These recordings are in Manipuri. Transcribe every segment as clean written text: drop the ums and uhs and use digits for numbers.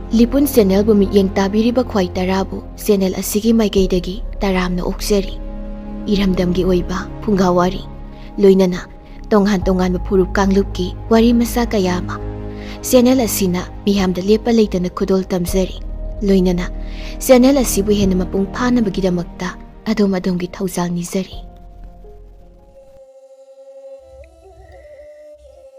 ꯂꯤꯄꯨꯟ ꯆꯦꯅꯦꯜꯕꯨ ꯃꯤꯠꯌꯦꯡ ꯇꯥꯕꯤꯔꯤꯕ ꯈ꯭ꯋꯥꯏ ꯇꯔꯥꯕꯨ ꯆꯦꯅꯦꯜ ꯑꯁꯤꯒꯤ ꯃꯥꯏꯀꯩꯗꯒꯤ ꯇꯔꯥꯝꯅ ꯑꯣꯛꯆꯔꯤ꯫ ꯏꯔꯝꯗꯝꯒꯤ ꯑꯣꯏꯕ ꯐꯨꯡꯒꯥꯋꯥꯔꯤ ꯂꯣꯏꯅꯅ ꯇꯣꯉꯥꯟ ꯇꯣꯉꯥꯟꯕ ꯐꯨꯔꯨꯞ ꯀꯥꯡꯂꯨꯞꯀꯤ ꯋꯥꯔꯤ ꯃꯆꯥ ꯀꯌꯥ ꯑꯃ ꯆꯦꯅꯦꯜ ꯑꯁꯤꯅ ꯃꯤꯌꯥꯝꯗ ꯂꯦꯞꯄ ꯂꯩꯇꯅ ꯈꯨꯗꯣꯜ ꯇꯝꯖꯔꯤ꯫ ꯂꯣꯏꯅꯅ ꯆꯦꯅꯦꯜ ꯑꯁꯤꯕꯨ ꯍꯦꯟꯅ ꯃꯄꯨꯡ ꯐꯥꯅꯕꯒꯤꯗꯃꯛꯇ ꯑꯗꯣꯝꯒꯤ ꯊꯧꯖꯥꯜ ꯅꯤꯖꯔꯤ꯫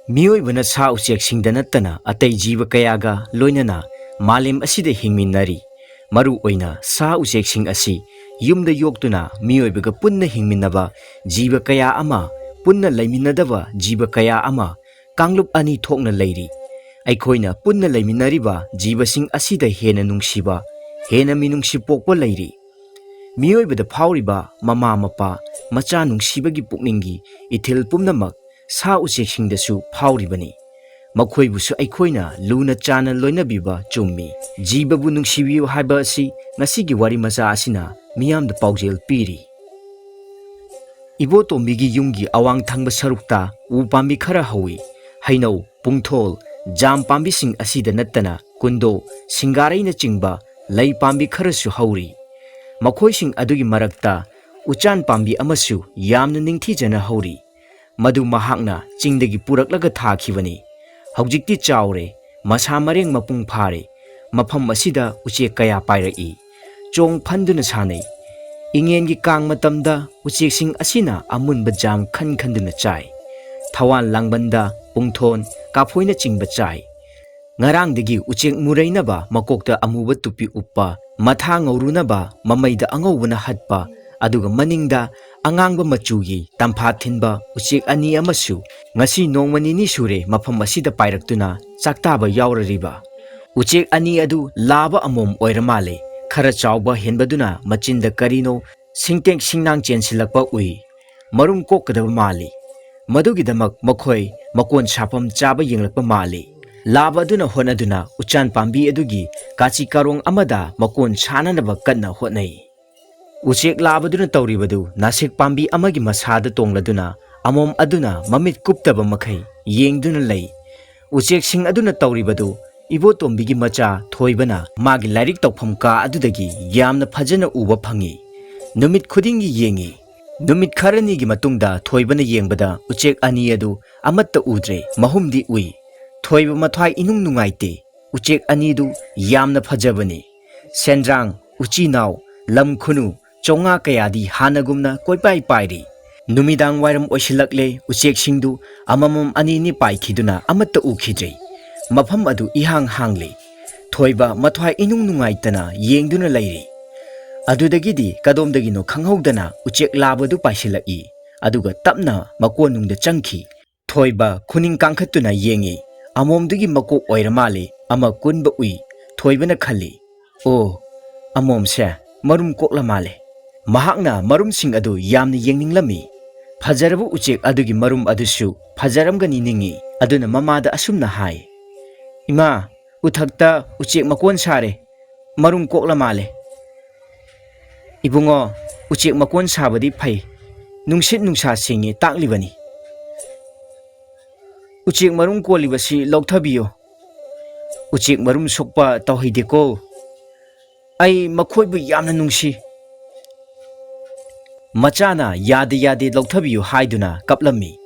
ꯃꯤꯑꯣꯏꯕꯅ ꯁꯥ ꯎꯆꯦꯛꯁꯤꯡꯗ ꯅꯠꯇꯅ ꯑꯇꯩ ꯖꯤꯕ ꯀꯌꯥꯒ ꯂꯣꯏꯅꯅ ꯃꯥꯂꯦꯝ ꯑꯁꯤꯗ ꯍꯤꯡꯃꯤꯟꯅꯔꯤ꯫ ꯃꯔꯨ ꯑꯣꯏꯅ ꯁꯥ ꯎꯆꯦꯛꯁꯤꯡ ꯑꯁꯤ ꯌꯨꯝꯗ ꯌꯣꯛꯇꯨꯅ ꯃꯤꯑꯣꯏꯕꯒ ꯄꯨꯟꯅ ꯍꯤꯡꯃꯤꯟꯅꯕ ꯖꯤꯕ ꯀꯌꯥ ꯑꯃ, ꯄꯨꯟꯅ ꯂꯩꯃꯤꯟꯅꯗꯕ ꯖꯤꯕ ꯀꯌꯥ ꯑꯃ, ꯀꯥꯡꯂꯨꯞ ꯑꯅꯤ ꯊꯣꯛꯅ ꯂꯩꯔꯤ꯫ ꯑꯩꯈꯣꯏꯅ ꯄꯨꯟꯅ ꯂꯩꯃꯤꯟꯅꯔꯤꯕ ꯖꯤꯕꯁꯤꯡ ꯑꯁꯤꯗ ꯍꯦꯟꯅ ꯅꯨꯡꯁꯤꯕ, ꯍꯦꯟꯅ ꯃꯤꯅꯨꯡꯁꯤ ꯄꯣꯛꯄ ꯂꯩꯔꯤ꯫ ꯃꯤꯑꯣꯏꯕꯗ ꯐꯥꯎꯔꯤꯕ ꯃꯃꯥ ꯃꯄꯥ ꯃꯆꯥ ꯅꯨꯡꯁꯤꯕꯒꯤ ꯄꯨꯛꯅꯤꯡꯒꯤ ꯏꯊꯤꯜ ꯄꯨꯝꯅꯃꯛ ꯁꯥ ꯎꯆꯦꯛꯁꯤꯡꯗꯁꯨ ꯐꯥꯎꯔꯤꯕꯅꯤ꯫ ꯃꯈꯣꯏꯕꯨꯁꯨ ꯑꯩꯈꯣꯏꯅ ꯂꯨꯅ ꯆꯥꯟꯅ ꯂꯣꯏꯅꯕꯤꯕ ꯆꯨꯝꯃꯤ꯫ ꯖꯤꯕꯕꯨ ꯅꯨꯡꯁꯤꯕꯤꯌꯨ ꯍꯥꯏꯕ ꯑꯁꯤ ꯉꯁꯤꯒꯤ ꯋꯥꯔꯤ ꯃꯆꯥ ꯑꯁꯤꯅ ꯃꯤꯌꯥꯝꯗ ꯄꯥꯎꯖꯦꯜ ꯄꯤꯔꯤ꯫ ꯏꯕꯣꯇꯣꯝꯕꯤꯒꯤ ꯌꯨꯝꯒꯤ ꯑꯋꯥꯡ ꯊꯪꯕ ꯁꯔꯨꯛꯇ ꯎ ꯄꯥꯝꯕꯤ ꯈꯔ ꯍꯧꯏ꯫ ꯍꯩꯅꯧ, ꯄꯨꯡꯊꯣꯜ, ꯖꯥꯝ ꯄꯥꯝꯕꯤꯁꯤꯡ ꯑꯁꯤꯗ ꯅꯠꯇꯅ ꯀꯨꯟꯗꯣ, ꯁꯤꯡꯒꯥꯔꯩꯅꯆꯤꯡꯕ ꯂꯩ ꯄꯥꯝꯕꯤ ꯈꯔꯁꯨ ꯍꯧꯔꯤ꯫ ꯃꯈꯣꯏꯁꯤꯡ ꯑꯗꯨꯒꯤ ꯃꯔꯛꯇ ꯎꯆꯥꯟ ꯄꯥꯝꯕꯤ ꯑꯃꯁꯨ ꯌꯥꯝꯅ ꯅꯤꯡꯊꯤꯖꯅ ꯍꯧꯔꯤ꯫ ꯃꯗꯨ ꯃꯍꯥꯛꯅ ꯆꯤꯡꯗꯒꯤ ꯄꯨꯔꯛꯂꯒ ꯊꯥꯈꯤꯕꯅꯤ꯫ ꯍꯧꯖꯤꯛꯇꯤ ꯆꯥꯎꯔꯦ, ꯃꯁꯥ ꯃꯔꯦꯡ ꯃꯄꯨꯡ ꯐꯥꯔꯦ꯫ ꯃꯐꯝ ꯑꯁꯤꯗ ꯎꯆꯦꯛ ꯀꯌꯥ ꯄꯥꯏꯔꯛꯏ, ꯆꯣꯡ ꯐꯟꯗꯨꯅ ꯁꯥꯟꯅꯩ꯫ ꯏꯉꯦꯟꯒꯤ ꯀꯥꯡ ꯃꯇꯝꯗ ꯎꯆꯦꯛꯁꯤꯡ ꯑꯁꯤꯅ ꯑꯃꯨꯟꯕ ꯖꯥꯝ ꯈꯟ ꯈꯟꯗꯨꯅ ꯆꯥꯏ꯫ ꯊꯋꯥꯟ ꯂꯥꯡꯕꯟꯗ ꯄꯨꯡꯊꯣꯟ, ꯀꯥꯐꯣꯏꯅꯆꯤꯡꯕ ꯆꯥꯏ꯫ ꯉꯔꯥꯡꯗꯒꯤ ꯎꯆꯦꯛ ꯃꯨꯔꯩꯅꯕ ꯃꯀꯣꯛꯇ ꯑꯃꯨꯕ ꯇꯨꯄꯤ ꯎꯞꯄ, ꯃꯊꯥ ꯉꯧꯔꯨꯅꯕ ꯃꯃꯩꯗ ꯑꯉꯧꯕꯅ ꯍꯠꯄ, ꯑꯗꯨꯒ ꯃꯅꯤꯡꯗ ꯑꯉꯥꯡꯕ ꯃꯆꯨꯒꯤ ꯇꯝꯐꯥ ꯊꯤꯟꯕ ꯎꯆꯦꯛ ꯑꯅꯤ ꯑꯃꯁꯨ ꯉꯁꯤ ꯅꯣꯡꯃ ꯅꯤꯅꯤ ꯁꯨꯔꯦ ꯃꯐꯝ ꯑꯁꯤꯗ ꯄꯥꯏꯔꯛꯇꯨꯅ ꯆꯥꯛꯇꯥꯕ ꯌꯥꯎꯔꯔꯤꯕ꯫ ꯎꯆꯦꯛ ꯑꯅꯤ ꯑꯗꯨ ꯂꯥꯕ ꯑꯃꯣꯝ ꯑꯣꯏꯔ ꯃꯥꯜꯂꯦ꯫ ꯈꯔ ꯆꯥꯎꯕ ꯍꯦꯟꯕꯗꯨꯅ ꯃꯆꯤꯟꯗ ꯀꯔꯤꯅꯣ ꯁꯤꯡꯇꯦꯛ ꯁꯤꯡꯅꯥꯡ ꯆꯦꯟꯁꯤꯜꯂꯛꯄ ꯎꯏ꯫ ꯃꯔꯨꯝ ꯀꯣꯛꯀꯗꯕ ꯃꯥꯜꯂꯤ꯫ ꯃꯗꯨꯒꯤꯗꯃꯛ ꯃꯈꯣꯏ ꯃꯀꯣꯟ ꯁꯥꯐꯝ ꯆꯥꯕ ꯌꯦꯡꯂꯛꯄ ꯃꯥꯜꯂꯤ꯫ ꯂꯥꯕ ꯑꯗꯨꯅ ꯍꯣꯠꯅꯗꯨꯅ ꯎꯆꯥꯟ ꯄꯥꯝꯕꯤ ꯑꯗꯨꯒꯤ ꯀꯥꯆꯤ ꯀꯥꯔꯣꯡ ꯑꯃꯗ ꯃꯀꯣꯟ ꯁꯥꯅꯅꯕ ꯀꯟꯅ ꯍꯣꯠꯅꯩ꯫ ꯎꯆꯦꯛ ꯂꯥꯕꯗꯨꯅ ꯇꯧꯔꯤꯕꯗꯨ ꯅꯥꯁꯤꯛ ꯄꯥꯝꯕꯤ ꯑꯃꯒꯤ ꯃꯁꯥꯗ ꯇꯣꯡꯂꯗꯨꯅ ꯑꯃꯣꯝ ꯑꯗꯨꯅ ꯃꯃꯤꯠ ꯀꯨꯞꯇꯕ ꯃꯈꯩ ꯌꯦꯡꯗꯨꯅ ꯂꯩ꯫ ꯎꯆꯦꯛꯁꯤꯡ ꯑꯗꯨꯅ ꯇꯧꯔꯤꯕꯗꯨ ꯏꯕꯣꯇꯣꯝꯕꯤꯒꯤ ꯃꯆꯥ ꯊꯣꯏꯕꯅ ꯃꯥꯒꯤ ꯂꯥꯏꯔꯤꯛ ꯇꯧꯐꯝ ꯀꯥ ꯑꯗꯨꯗꯒꯤ ꯌꯥꯝꯅ ꯐꯖꯅ ꯎꯕ ꯐꯪꯏ꯫ ꯅꯨꯃꯤꯠ ꯈꯨꯗꯤꯡꯒꯤ ꯌꯦꯡꯏ꯫ ꯅꯨꯃꯤꯠ ꯈꯔꯅꯤꯒꯤ ꯃꯇꯨꯡꯗ ꯊꯣꯏꯕꯅ ꯌꯦꯡꯕꯗ ꯎꯆꯦꯛ ꯑꯅꯤ ꯑꯗꯨ ꯑꯃꯠꯇ ꯎꯗ꯭ꯔꯦ, ꯃꯍꯨꯝꯗꯤ ꯎꯏ꯫ ꯊꯣꯏꯕ ꯃꯊ꯭ꯋꯥꯏ ꯏꯅꯨꯡ ꯅꯨꯡꯉꯥꯏꯇꯦ꯫ ꯎꯆꯦꯛ ꯑꯅꯤꯗꯨ ꯌꯥꯝꯅ ꯐꯖꯕꯅꯤ꯫ ꯁꯦꯟꯗ꯭ꯔꯥꯡ, ꯎꯆꯤꯅꯥꯎ, ꯂꯝ ꯈꯨꯅꯨ, ꯆꯣꯉꯥ ꯀꯌꯥꯗꯤ ꯍꯥꯟꯅꯒꯨꯝꯅ ꯀꯣꯏꯄꯥꯏ ꯄꯥꯏꯔꯤ꯫ ꯅꯨꯃꯤꯗꯥꯡ ꯋꯥꯏꯔꯝ ꯑꯣꯏꯁꯤꯜꯂꯛꯂꯦ꯫ ꯎꯆꯦꯛꯁꯤꯡꯗꯨ ꯑꯃꯃꯝ ꯑꯅꯤꯅꯤ ꯄꯥꯏꯈꯤꯗꯨꯅ ꯑꯃꯠꯇ ꯎꯈꯤꯗ꯭ꯔꯦ꯫ ꯃꯐꯝ ꯑꯗꯨ ꯏꯍꯥꯡ ꯍꯥꯡꯂꯦ꯫ ꯊꯣꯏꯕ ꯃꯊ꯭ꯋꯥꯏ ꯏꯅꯨꯡ ꯅꯨꯡꯉꯥꯏꯇꯅ ꯌꯦꯡꯗꯨꯅ ꯂꯩꯔꯤ꯫ ꯑꯗꯨꯗꯒꯤꯗꯤ ꯀꯗꯣꯝꯗꯒꯤꯅꯣ ꯈꯪꯍꯧꯗꯅ ꯎꯆꯦꯛ ꯂꯥꯕꯗꯨ ꯄꯥꯏꯁꯤꯜꯂꯛꯏ, ꯑꯗꯨꯒ ꯇꯞꯅ ꯃꯀꯣꯟꯅꯨꯡꯗ ꯆꯪꯈꯤ꯫ ꯊꯣꯏꯕ ꯈꯨꯅꯤꯡ ꯀꯥꯡꯈꯠꯇꯨꯅ ꯌꯦꯡꯏ꯫ ꯑꯃꯣꯝꯗꯨꯒꯤ ꯃꯀꯣꯛ ꯑꯣꯏꯔ ꯃꯥꯜꯂꯦ꯫ ꯑꯃ ꯀꯨꯟꯕ ꯎꯏ꯫ ꯊꯣꯏꯕꯅ ꯈꯜꯂꯤ, ꯑꯣ, ꯑꯃꯣꯝꯁꯦ ꯃꯔꯨꯝ ꯀꯣꯛꯂ ꯃꯥꯜꯂꯦ꯫ ꯃꯍꯥꯛꯅ ꯃꯔꯨꯝꯁꯤꯡ ꯑꯗꯨ ꯌꯥꯝꯅ ꯌꯦꯡꯅꯤꯡꯂꯝꯃꯤ꯫ ꯐꯖꯔꯕ ꯎꯆꯦꯛ ꯑꯗꯨꯒꯤ ꯃꯔꯨꯝ ꯑꯗꯨꯁꯨ ꯐꯖꯔꯝꯒꯅꯤ ꯅꯤꯡꯉꯤ꯫ ꯑꯗꯨꯅ ꯃꯃꯥꯗ ꯑꯁꯨꯝꯅ ꯍꯥꯏ, ꯏꯃꯥ, ꯎꯊꯛꯇ ꯎꯆꯦꯛ ꯃꯀꯣꯟ ꯁꯥꯔꯦ, ꯃꯔꯨꯝ ꯀꯣꯛꯂ ꯃꯥꯜꯂꯦ꯫ ꯏꯕꯨꯡꯉꯣ, ꯎꯆꯦꯛ ꯃꯀꯣꯟ ꯁꯥꯕꯗꯤ ꯐꯩ, ꯅꯨꯡꯁꯤꯠ ꯅꯨꯡꯁꯥ ꯁꯦꯡꯉꯤ ꯇꯥꯛꯂꯤꯕꯅꯤ꯫ ꯎꯆꯦꯛ ꯃꯔꯨꯝ ꯀꯣꯜꯂꯤꯕꯁꯤ ꯂꯧꯊꯕꯤꯌꯨ꯫ ꯎꯆꯦꯛ ꯃꯔꯨꯝ ꯁꯣꯛꯄ ꯇꯧꯍꯩꯗꯦꯀꯣ꯫ ꯑꯩ ꯃꯈꯣꯏꯕꯨ ꯌꯥꯝꯅ ꯅꯨꯡꯁꯤ꯫ ꯃꯆꯥꯅ ꯌꯥꯗꯦ ꯌꯥꯗꯦ ꯂꯧꯊꯕꯤꯌꯨ ꯍꯥꯏꯗꯨꯅ ꯀꯞꯂꯝꯃꯤ꯫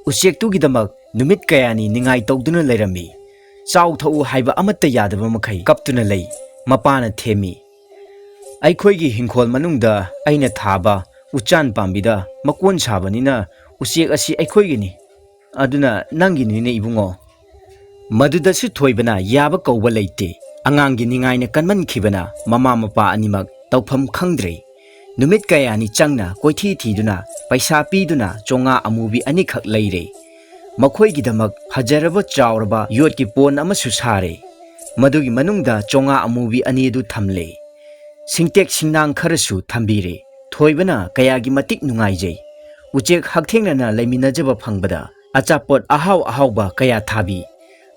ꯎꯆꯦꯛꯇꯨꯒꯤꯗꯃꯛ ꯅꯨꯃꯤꯠ ꯀꯌꯥꯅꯤ ꯅꯤꯡꯉꯥꯏ ꯇꯧꯗꯨꯅ ꯂꯩꯔꯝꯃꯤ꯫ ꯆꯥꯎ ꯊꯛꯎ ꯍꯥꯏꯕ ꯑꯃꯠꯇ ꯌꯥꯗꯕ ꯃꯈꯩ ꯀꯞꯇꯨꯅ ꯂꯩ꯫ ꯃꯄꯥꯅ ꯊꯦꯝꯃꯤ, ꯑꯩꯈꯣꯏꯒꯤ ꯍꯤꯡꯈꯣꯜ ꯃꯅꯨꯡꯗ ꯑꯩꯅ ꯊꯥꯕ ꯎꯆꯥꯟ ꯄꯥꯝꯕꯤꯗ ꯃꯀꯣꯟ ꯁꯥꯕꯅꯤꯅ ꯎꯆꯦꯛ ꯑꯁꯤ ꯑꯩꯈꯣꯏꯒꯤꯅꯤ, ꯑꯗꯨꯅ ꯅꯪꯒꯤꯅꯤꯅꯦ ꯏꯕꯨꯡꯉꯣ꯫ ꯃꯗꯨꯗꯁꯨ ꯊꯣꯏꯕꯅ ꯌꯥꯕ ꯀꯧꯕ ꯂꯩꯇꯦ꯫ ꯑꯉꯥꯡꯒꯤ ꯅꯤꯡꯉꯥꯏꯅ ꯀꯟꯃꯟꯈꯤꯕꯅ ꯃꯃꯥ ꯃꯄꯥ ꯑꯅꯤꯃꯛ ꯇꯧꯐꯝ ꯈꯪꯗ꯭ꯔꯦ꯫ ꯅꯨꯃꯤꯠ ꯀꯌꯥꯅꯤ ꯆꯪꯅ ꯀꯣꯏꯊꯤ ꯊꯤꯗꯨꯅ ꯄꯩꯁꯥ ꯄꯤꯗꯨꯅ ꯆꯣꯉꯥ ꯑꯃꯨꯕꯤ ꯑꯅꯤꯈꯛ ꯂꯩꯔꯦ꯫ ꯃꯈꯣꯏꯒꯤꯗꯃꯛ ꯐꯖꯔꯕ ꯆꯥꯎꯔꯕ ꯌꯣꯠꯀꯤ ꯄꯣꯟ ꯑꯃꯁꯨ ꯁꯥꯔꯦ꯫ ꯃꯗꯨꯒꯤ ꯃꯅꯨꯡꯗ ꯆꯣꯉꯥ ꯑꯃꯨꯕꯤ ꯑꯅꯤ ꯑꯗꯨ ꯊꯝꯂꯦ꯫ ꯁꯤꯡꯇꯦꯛ ꯁꯤꯡꯅꯥꯡ ꯈꯔꯁꯨ ꯊꯝꯕꯤꯔꯦ꯫ ꯊꯣꯏꯕꯅ ꯀꯌꯥꯒꯤ ꯃꯇꯤꯛ ꯅꯨꯡꯉꯥꯏꯖꯩ꯫ ꯎꯆꯦꯛ ꯍꯛꯊꯦꯡꯅꯅ ꯂꯩꯃꯤꯟꯅꯖꯕ ꯐꯪꯕꯗ ꯑꯆꯥꯄꯣꯠ ꯑꯍꯥꯎ ꯑꯍꯥꯎꯕ ꯀꯌꯥ ꯊꯥꯕꯤ꯫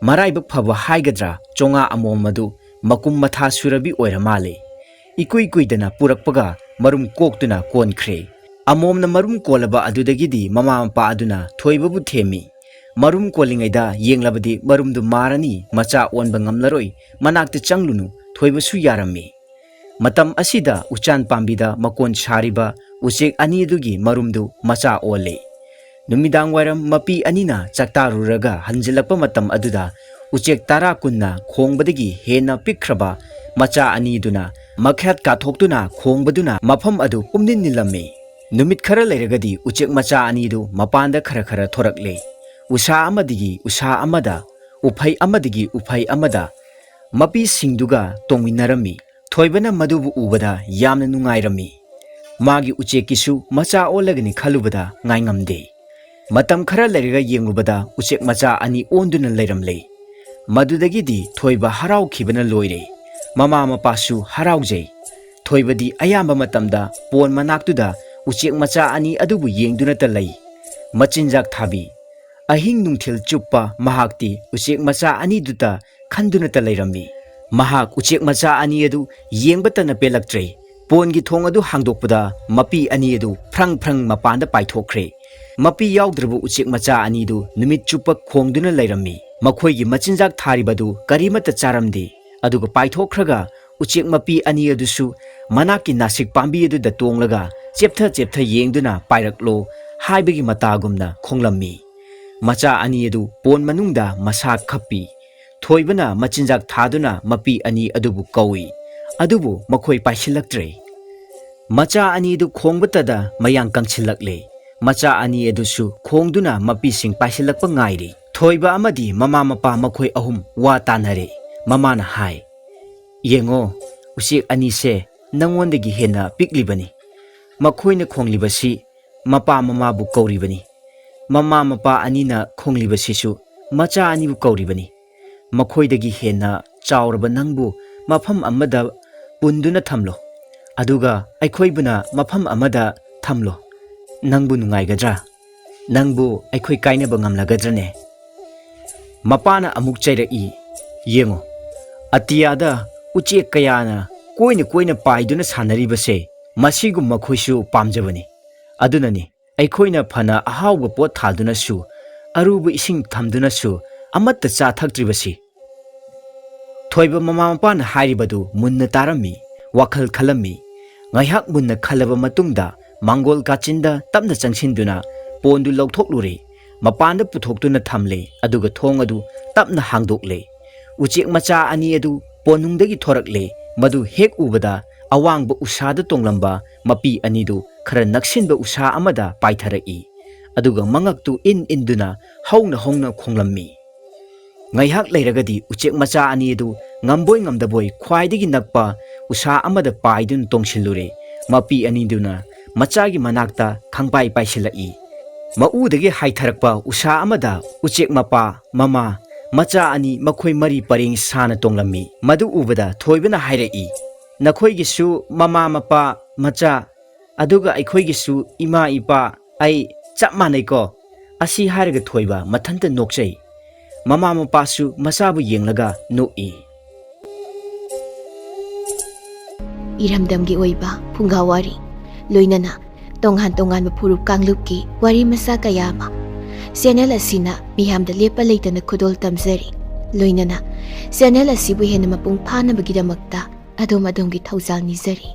ꯃꯔꯥꯏꯕꯛ ꯐꯕ ꯍꯥꯏꯒꯗ꯭ꯔꯥ, ꯆꯣꯉꯥ ꯑꯃꯣꯝ ꯑꯗꯨ ꯃꯀꯨꯝ ꯃꯊꯥ ꯁꯨꯔꯕꯤ ꯑꯣꯏꯔ ꯃꯥꯜꯂꯦ꯫ ꯏꯀꯨꯏ ꯀꯨꯏꯗꯅ ꯄꯨꯔꯛꯄꯒ ꯃꯔꯨꯝ ꯀꯣꯛꯇꯨꯅ ꯀꯣꯟꯈ꯭ꯔꯦ꯫ ꯑꯃꯣꯝꯅ ꯃꯔꯨꯝ ꯀꯣꯜꯂꯕ ꯑꯗꯨꯗꯒꯤꯗꯤ ꯃꯃꯥ ꯃꯄꯥ ꯑꯗꯨꯅ ꯊꯣꯏꯕꯕꯨ ꯊꯦꯝꯃꯤ꯫ Marum kolingaida yenglabadi marumdu marani macha onba ngamlaroi manakta changlunu thoibasu yarami. Matam asida uchan pambida makon shariba uchek anidugi marumdu macha ole. Numidang waram mapi anina chaktaruraga hanjilapa matam aduda uchek tara kunna khongbadagi hena pikraba macha aniduna makhat kathoktuna khongbaduna mafam adu pumnin nilami. Numit khara leiragadi uchek macha anidu mapanda khara thorakle. Usha amadigi usha amada uphai amadigi uphai amada mapi singduga tongminarami. Thoibana madubu ubada yamna nungairami. Magi uchekisu macha olagani khalubada ngaingamde. Matam khara leiraga yenglubada uchek macha ani onduna leiramle. Madudagidi thoiba harau khibana loire. Mama mapasu haraujai. Thoibadi ayamba matamda pon manaktuda uchek macha ani adubu yengduna talai. Machinjak thabi. Ahing nungthil chuppa mahakti uchek macha ani duta khanduna talairami. Mahak uchek macha ani adu yengbata pelaktre. Pongi thong adu hangdokpada mapi ani adu phrang mapanda paithokre. Mapi yaudrbu uchek macha ani du numit chuppa khongduna leirami. Makhoigi machinjak tharibadu karimata charamdi. Aduga paithokraga uchek mapi ani adusu manaki nasik pambi adu da tonglaga cheptha yengduna pairaklo haibagi matagumna khonglammi. Macha ani adu pon manungda masa khappi. Thoibana machinjak thaduna mapi ani adubu kawi. Adubu makhoi paisilaktre. Macha ani adu khongbatada mayang kangchilakle. Macha ani adusu khongduna mapi sing paisilakpa ngairi. Thoiba amadi mama mapa makhoi ahum wa tanare. Mama na hai. Yengo usik ani se nangondagi hena piklibani. Makhoi na khonglibasi mapa mama bu kauribani. Mama mapa ani na khonglibasisu macha ani bu kauribani. Makhoidagi hena chauraba nangbu mafam amada punduna thamlo. Aduga aikhoibuna mafam amada thamlo. Nangbu nungaigadra. Nangbu aikhoi kainaba ngamlagadrane. Mapana amuk chairai. Yengo. Atiyada uchek kayana koina paiduna sanaribase masigum makhoisu pamjabani. Adunani aikhoina phana ahawga pot thaduna su arubu ising thamduna su amatta cha thaktribasi. Thoiba mama mapana hairibadu munna tarami wakhal khalami. Ngaihak munna khalaba matungda mangol kachinda tapna changshinduna pondu lawthoklure. Mapanda puthoktuna thamle aduga thong adu tapna hangdokle. Uchek macha ani adu ponungdagi thorakle madu hek ubada awangba usada tonglamba mapi anidu khara naksinba usa amada paitharai. Aduga mangaktu induna hauna khonglammi. Ngaihak leiragadi uchek macha ani adu ngamboi ngamdaboi khwaidagi nakpa usa amada paidun tongshilure. Mapi aniduna machagi manakta khangpai paisilai. Maudagi haitharakpa usa amada uchek mapa mama macha ani makhoi mari paring sana tonglammi. Madu ubada thoibana hairai. Nakhoigisu mama mapa macha aduga aikhoigisu ima ipa ai chap manaiko. Asi hairaga thoiba mathanta nokchai. Mama mapasu masabu yenglaga noi. Iramdamgi oiba phungawari loinana tonghan purup kanglupki wari masa kayama channel asina miyamda lepa leitana khudol tamjari loinana channel asibu hena mapung phana bagidamakta adom adamgi thaujal nijari.